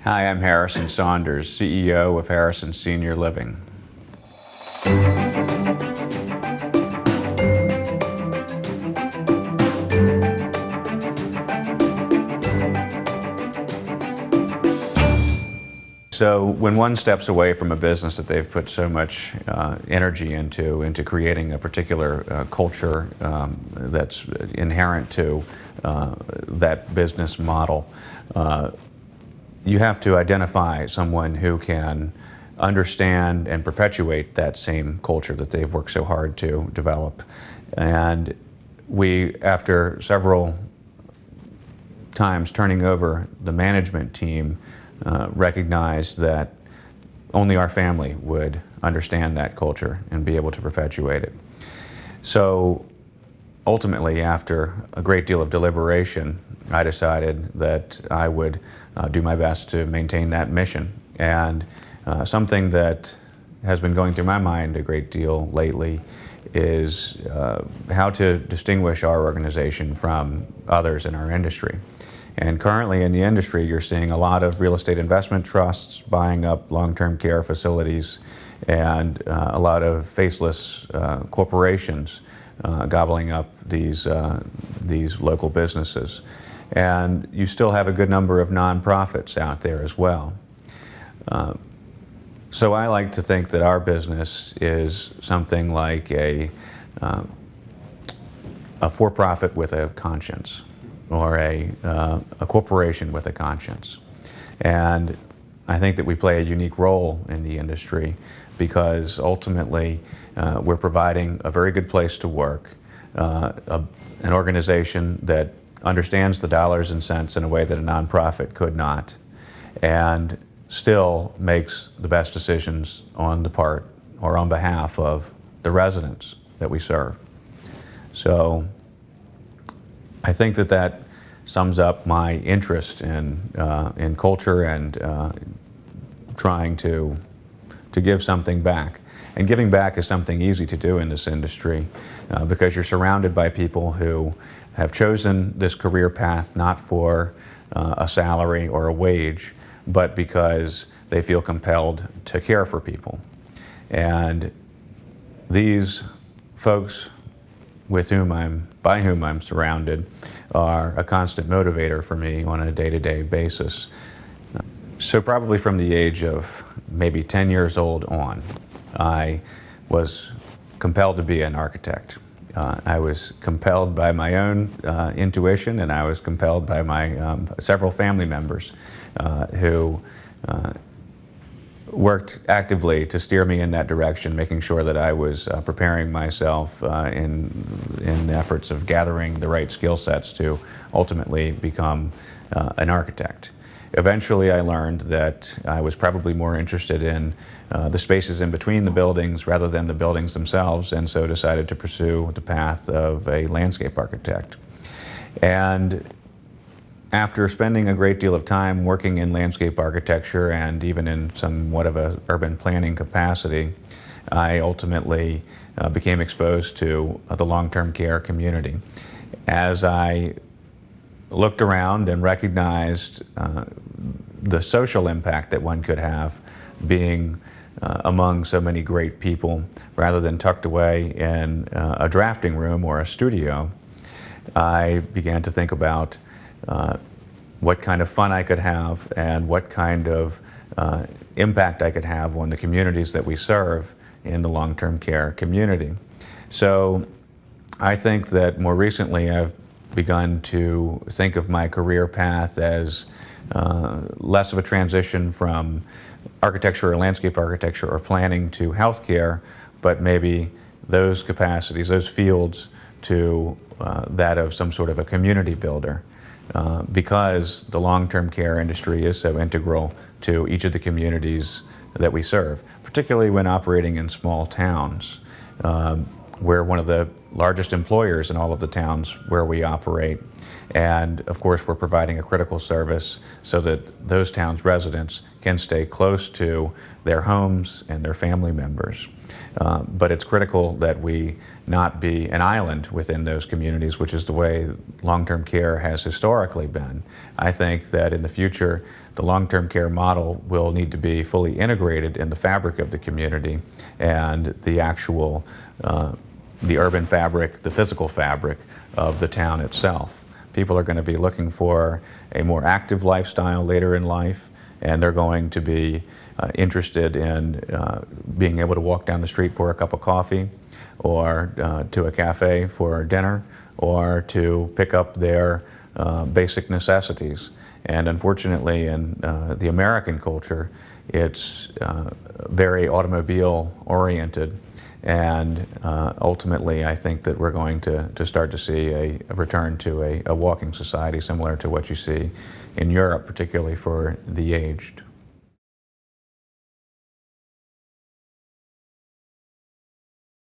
Hi, I'm Harrison Saunders, CEO of Harrison Senior Living. So when one steps away from a business that they've put so much energy into creating a particular culture that's inherent to that business model, you have to identify someone who can understand and perpetuate that same culture that they've worked so hard to develop. And we, after several times turning over the management team, recognized that only our family would understand that culture and be able to perpetuate it. So ultimately, after a great deal of deliberation, I decided that I would do my best to maintain that mission. And something that has been going through my mind a great deal lately is how to distinguish our organization from others in our industry. And currently in the industry, you're seeing a lot of real estate investment trusts buying up long-term care facilities and a lot of faceless corporations gobbling up these local businesses. And you still have a good number of nonprofits out there as well. So I like to think that our business is something like a for-profit with a conscience, or a corporation with a conscience. And I think that we play a unique role in the industry because ultimately we're providing a very good place to work, an organization that understands the dollars and cents in a way that a nonprofit could not, and still makes the best decisions on the part or on behalf of the residents that we serve. So I think that that sums up my interest in culture and trying to give something back. And giving back is something easy to do in this industry because you're surrounded by people who have chosen this career path not for a salary or a wage, but because they feel compelled to care for people. And these folks by whom I'm surrounded are a constant motivator for me on a day-to-day basis. So probably from the age of maybe 10 years old on, I was compelled to be an architect. I was compelled by my own intuition, and I was compelled by my several family members who worked actively to steer me in that direction, making sure that I was preparing myself in the efforts of gathering the right skill sets to ultimately become an architect. Eventually I learned that I was probably more interested in the spaces in between the buildings rather than the buildings themselves, and so decided to pursue the path of a landscape architect. And after spending a great deal of time working in landscape architecture and even in somewhat of an urban planning capacity, I ultimately became exposed to the long-term care community. As I looked around and recognized the social impact that one could have being among so many great people rather than tucked away in a drafting room or a studio, I began to think about what kind of fun I could have and what kind of impact I could have on the communities that we serve in the long-term care community. So I think that more recently I've begun to think of my career path as less of a transition from architecture or landscape architecture or planning to healthcare, but maybe those capacities, those fields, to that of some sort of a community builder. Because the long-term care industry is so integral to each of the communities that we serve, particularly when operating in small towns. We're one of the largest employers in all of the towns where we operate. And of course, we're providing a critical service so that those towns' residents can stay close to their homes and their family members. But it's critical that we not be an island within those communities, which is the way long-term care has historically been. I think that in the future, the long-term care model will need to be fully integrated in the fabric of the community and the actual, the urban fabric, the physical fabric of the town itself. People are going to be looking for a more active lifestyle later in life, and they're going to be interested in being able to walk down the street for a cup of coffee, or to a cafe for dinner, or to pick up their basic necessities. And unfortunately, in the American culture, it's very automobile oriented. And ultimately, I think that we're going to start to see a return to a walking society similar to what you see in Europe, particularly for the aged.